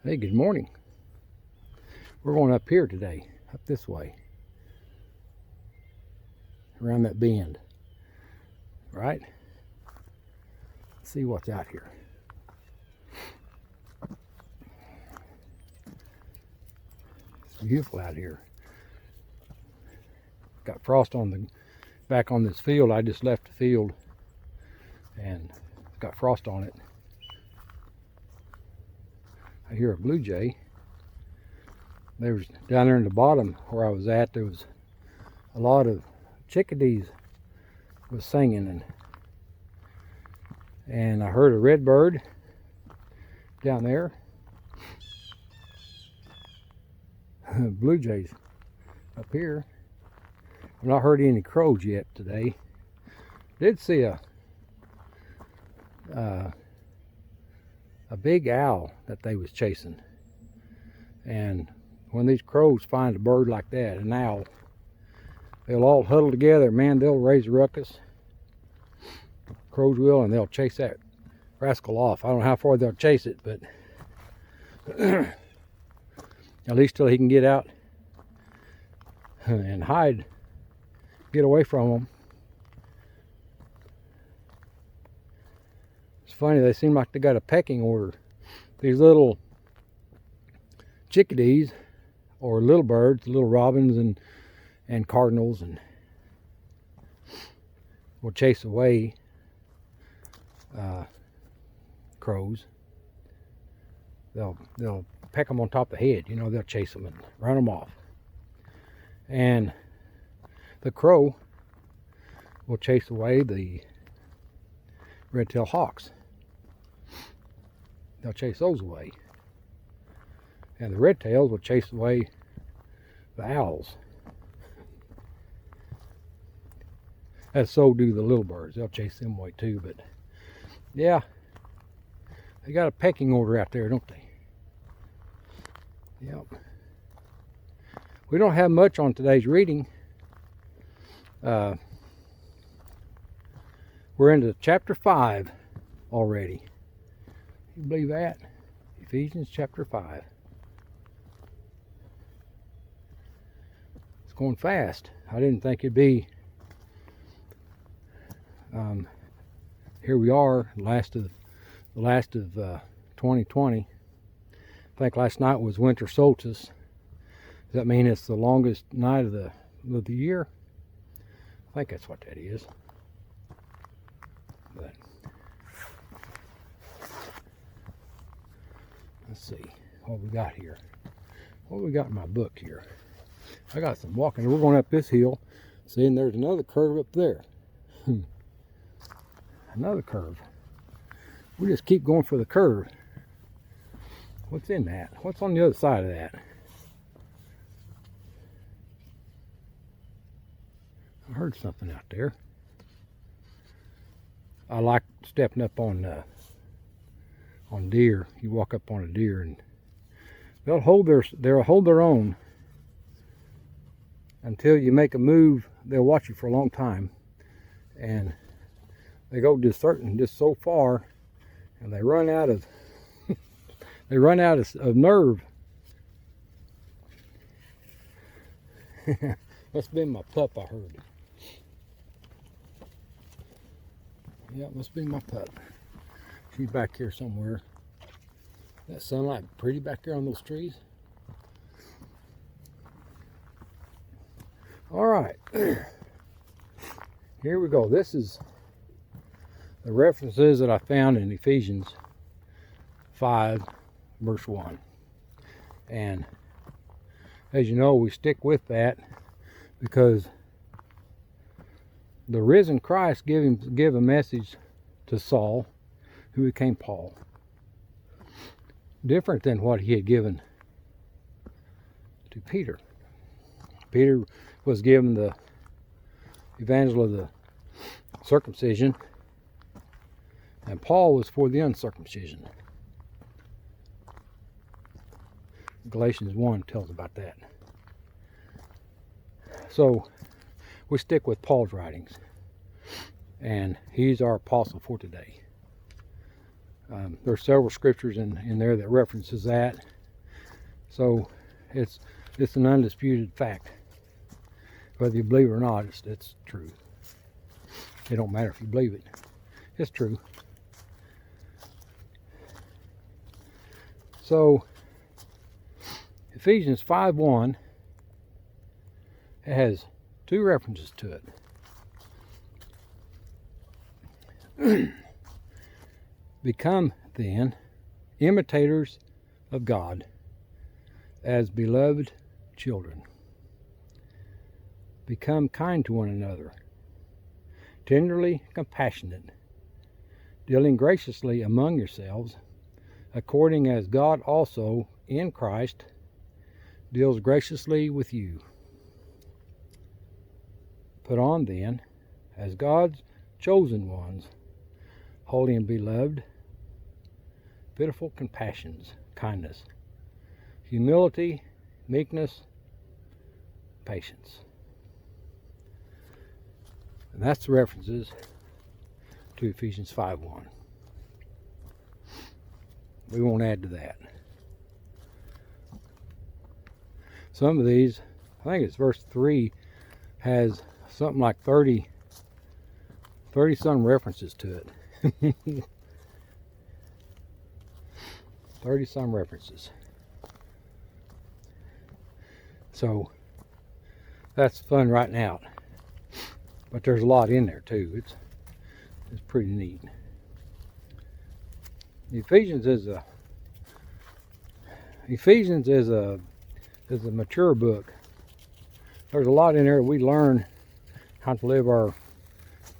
Hey, good morning. We're going up here today, up this way, around that bend, right? Let's see what's out here. It's beautiful out here. Got frost on the back on this field. I just left the field and it's got frost on it. I hear a blue jay. There was down there in the bottom where I was at, there was a lot of chickadees was singing, and I heard a red bird down there. Blue jays up here. I've not heard any crows yet today. Did see a big owl that they was chasing, and when these crows find a bird like that, an owl, they'll all huddle together. Man, they'll raise a ruckus. Crows will, and they'll chase that rascal off. I don't know how far they'll chase it, but at least till he can get out and hide, get away from them. It's funny, they seem like they got a pecking order. These little chickadees, or little birds, little robins and cardinals, and will chase away crows. They'll peck them on top of the head. You know, they'll chase them and run them off. And the crow will chase away the red-tailed hawks. They'll chase those away. And the red-tails will chase away the owls. And so do the little birds. They'll chase them away too. But yeah, they got a pecking order out there, don't they? Yep. We don't have much on today's reading. We're into chapter 5 already. You believe that? Ephesians chapter 5. It's going fast. I didn't think it'd be. Here we are, the last of 2020. I think last night was winter solstice. Does that mean it's the longest night of the year? I think that's what that is. But let's see what we got here. What we got in my book here? I got some walking. We're going up this hill. See, and there's another curve up there. Another curve. We just keep going for the curve. What's in that? What's on the other side of that? I heard something out there. I like stepping up on deer. You walk up on a deer and they'll hold their own until you make a move. They'll watch you for a long time, and they go just so far, and they run out of of nerve. Must have been my pup, I heard. Yeah, must be my pup. She's back here somewhere. That sunlight pretty back there on those trees. All right. Here we go. This is the references that I found in Ephesians 5, verse 1. And as you know, we stick with that because the risen Christ gave a message to Saul, who became Paul. Different than what he had given to Peter. Peter was given the evangel of the circumcision, and Paul was for the uncircumcision. Galatians 1 tells about that. So we stick with Paul's writings, and he's our apostle for today. There's several scriptures in there that references that, So it's an undisputed fact. Whether you believe it or not, it's true. It don't matter if you believe it. It's true. So Ephesians 5:1 has two references to it. Become then imitators of God as beloved children. Become kind to one another, tenderly compassionate, dealing graciously among yourselves, according as God also in Christ deals graciously with you. Put on then, as God's chosen ones, holy and beloved, pitiful compassions, kindness, humility, meekness, patience. And that's the references to Ephesians 5:1. We won't add to that. Some of these, I think it's verse 3, has something like 30 some references to it. 30 some references. So that's fun right now. But there's a lot in there too. It's pretty neat. Ephesians is a mature book. There's a lot in there we learn how to live our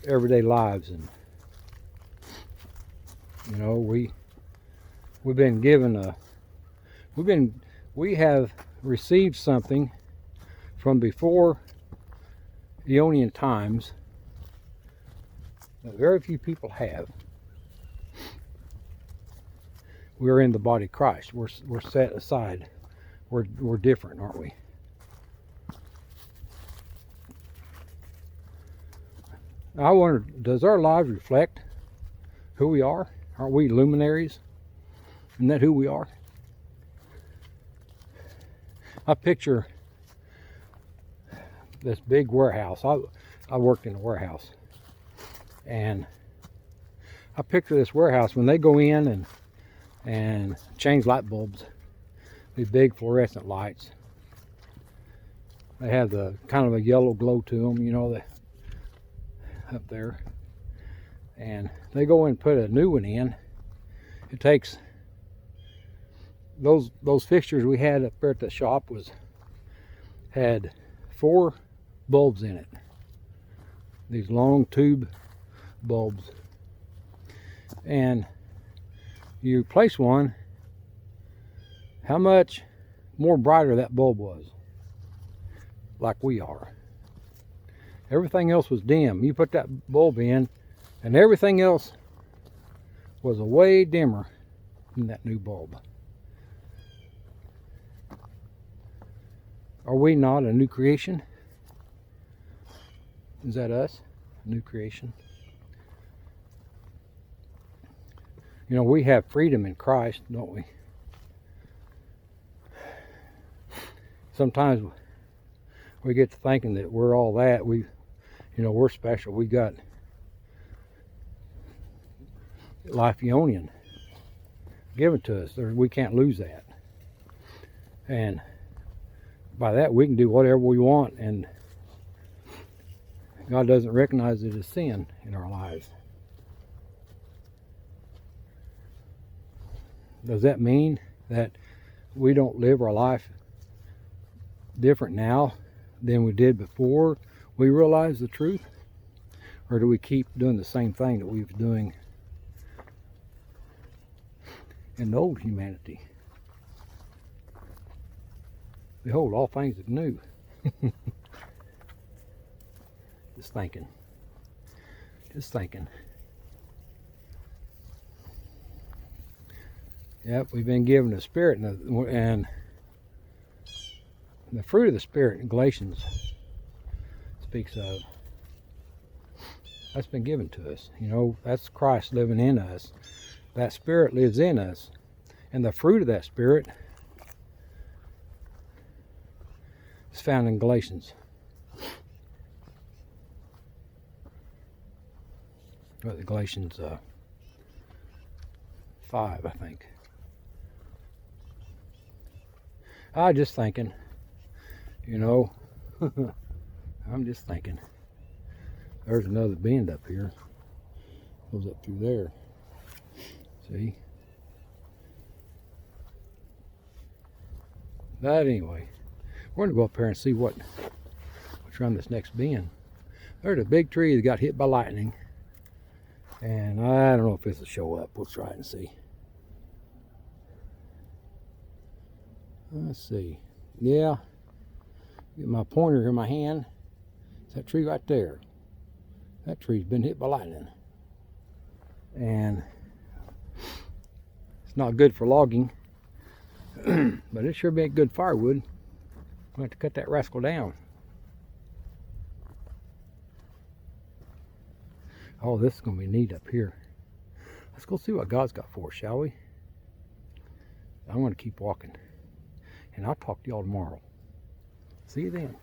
everyday lives, and you know, we've been given we have received something from before Eonian times that very few people have. We're in the body of Christ. We're set aside. We're different, aren't we? I wonder, does our lives reflect who we are? Aren't we luminaries? Isn't that who we are? I picture this big warehouse. I worked in a warehouse, and I picture this warehouse when they go in and change light bulbs, these big fluorescent lights. They have the kind of a yellow glow to them, you know, up there. And they go in and put a new one in. It takes those fixtures we had up there at the shop had 4 bulbs in it. These long tube bulbs. And you place one, how much more brighter that bulb was, like we are. Everything else was dim. You put that bulb in and everything else was way dimmer than that new bulb. Are we not a new creation? Is that us? A new creation? You know, we have freedom in Christ, don't we? Sometimes we get to thinking that we're all that. We're special. We got life Eonian given to us. We can't lose that. And by that we can do whatever we want, and God doesn't recognize it as sin in our lives. Does that mean that we don't live our life different now than we did before we realized the truth? Or do we keep doing the same thing that we were doing in the old humanity? Behold, all things are new. Just thinking. Yep, we've been given the Spirit, and the fruit of the Spirit in Galatians speaks of. That's been given to us. You know, that's Christ living in us. That Spirit lives in us. And the fruit of that Spirit found in Galatians. Galatians 5, I think. I was just thinking, you know, I'm just thinking. There's another bend up here. Goes up through there. See? But anyway, we're going to go up here and see what's around this next bend. There's a big tree that got hit by lightning. And I don't know if this will show up. We'll try it and see. Let's see. Yeah. Get my pointer in my hand. It's that tree right there. That tree's been hit by lightning. And it's not good for logging. But it sure be good firewood. I'm going to have to cut that rascal down. Oh, this is going to be neat up here. Let's go see what God's got for us, shall we? I'm going to keep walking. And I'll talk to y'all tomorrow. See you then.